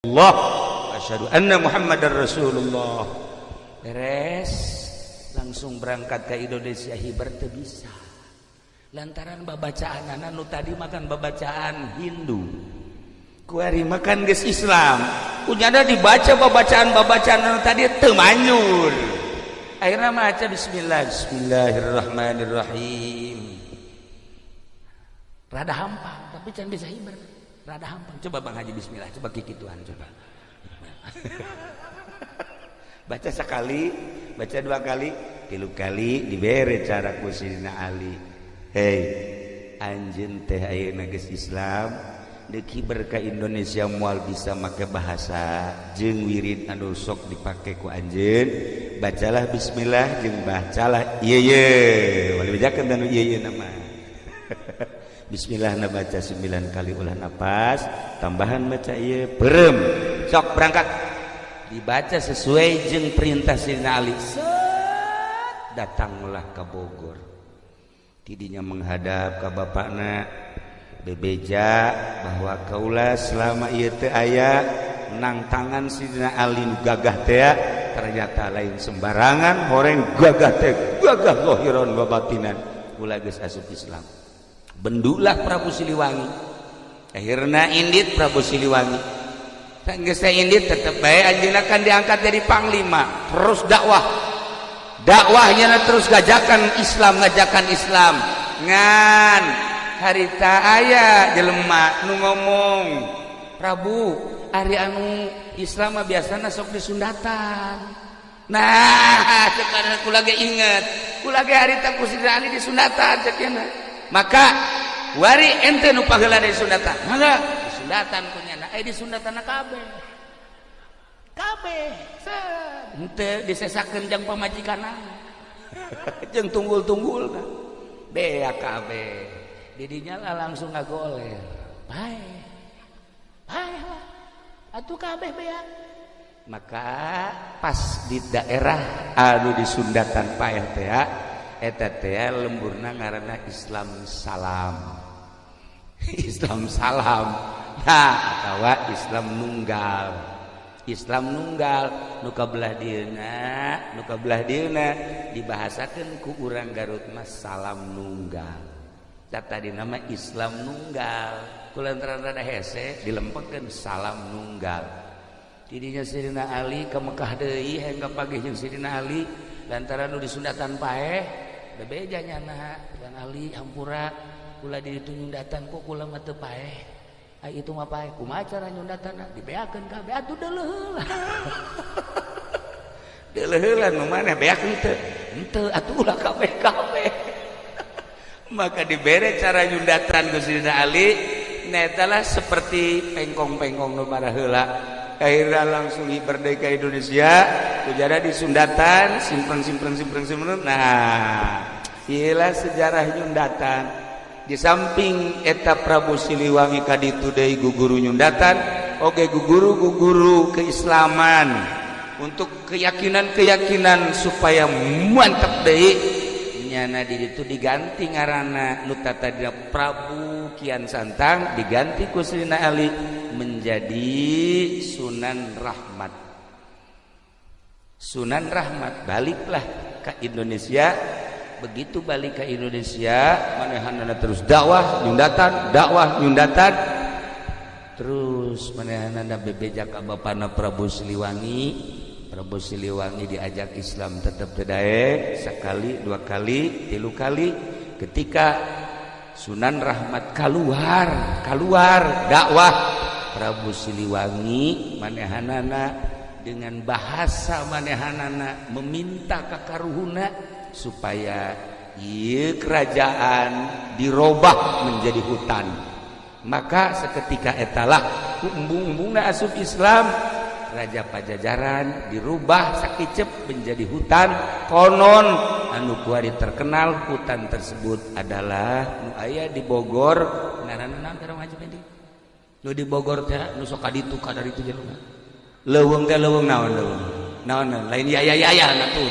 Allah asyhadu anna Muhammadar Rasulullah. Beres langsung berangkat ke Indonesia hibar teu bisa. Lantaran babacaan anak nu tadi makan babacaan Hindu. Kuari makan geus Islam. Kunyana dibaca babacaan anu tadi teu manyur. Akhirna maca Bismillahirrahmanirrahim. Rada hampang tapi can bisa hibar. Rada hampang. Coba Bang Haji bismillah, coba kikituan coba. Baca sekali, baca dua kali, 3 kali dibere cara ku Sidina Ali. Hei, anjeun teh ayeuna geus Islam, deuk hiber ka Indonesia moal bisa make bahasa jeung wirid anu sok dipake ku anjeun. Bacalah bismillah jeung bacalah ieu ieu. Wali bejakeun anu ieu ieu nama. Bismillah na baca 9 kali ulah napas, tambahan baca ieu perem. Sok berangkat. Dibaca sesuai jeung perintah Sidina Ali. Datanglah ke Bogor. Tidinya menghadap ke bapakna bebeja bahwa kaulah selama ieu teu aya nang tangan Sidina Ali gagah teh ternyata lain sembarangan horeng gagah teh gagah zahiran wa batinan ulah geus asup Islam. Bendulah Prabu Siliwangi. Akhirna indit Prabu Siliwangi. Geus teh indit tetep bae anjeunna kan diangkat jadi panglima, terus dakwahnya terus ngajakan Islam ngan harita aya jelema nu ngomong Prabu ari anu Islam mah biasana sok disundatan. Nah sekarang kula ge inget kula ge harita ku Sidina Ali disundatan cekeuna. Maka wari ente nu paheula di sundatan. Mangga disundatan kunyana disundatan kabeh. Kabeh. Henteu disesakeun jeung pamajikanna. Jeung tunggul-tunggulna. Bea kabeh. Didinya lah langsung ngagoler. Bae. Bae lah. Atuh kabeh bea. Maka pas di daerah anu disundatan paeh teh eta teh lemburna ngaranna Islam Salam. Islam Salam. Nah, atawa Islam Nunggal. Islam Nunggal nu kabelah dieuna dibahasakeun ku urang Garut mah Salam Nunggal. Tata dina mah Islam Nunggal. Kulantaran rada hese dilempengkeun Salam Nunggal. Tidinya Sidina Ali ka Mekah deui hayang kapagih jeung Sidina Ali lantaran nu disundatan paeh bebeja nyana Bang Ali hampura kula di ditu nyundatan kok kula mah teu paeh. Ai itu mah paeh kumaha cara nyundatanna dibeakeun kabeh atuh deuleuh heula. Deuleuh heula nu maneh beakeun teu? Henteu atuh ulah kabeh-kabeh. Maka dibere cara nyundatan ku Sidina Ali netalah seperti pengkong-pengkong nu mara heula. Akhirnya langsung berdeka ke Indonesia kujara di sundatan simpen. Nah inilah sejarah nyundatan. Di samping eta Prabu Siliwangi kaditu deui guguru nyundatan oge guguru keislaman untuk keyakinan supaya mantap deui nyana di ditu diganti ngaranna nu tadi Prabu Kian Santang diganti ku Sidina Ali menjadi Sunan Rahmat. Sunan Rahmat baliklah ke Indonesia. Begitu balik ke Indonesia manehanana terus dakwah nyundatan terus manehanana bebeja ka bapana Prabu Siliwangi. Prabu Siliwangi diajak Islam tetap tedae sekali 2 kali 3 kali ketika Sunan Rahmat keluar dakwah Prabu Siliwangi manehanana dengan bahasa manehanana meminta ka karuhuna supaya ieu kerajaan dirobah menjadi hutan. Maka seketika etalah embung-embungna asup Islam Raja Pajajaran dirubah sakicep menjadi hutan. Konon anu kuari terkenal hutan tersebut adalah nu aya di Bogor ngaranna naon teh Haji Medi? Nu di Bogor teh nu sok kaditu kadaritu jelema. Leuweung teh leuweung naon leuweung? Naon lain ya na tuh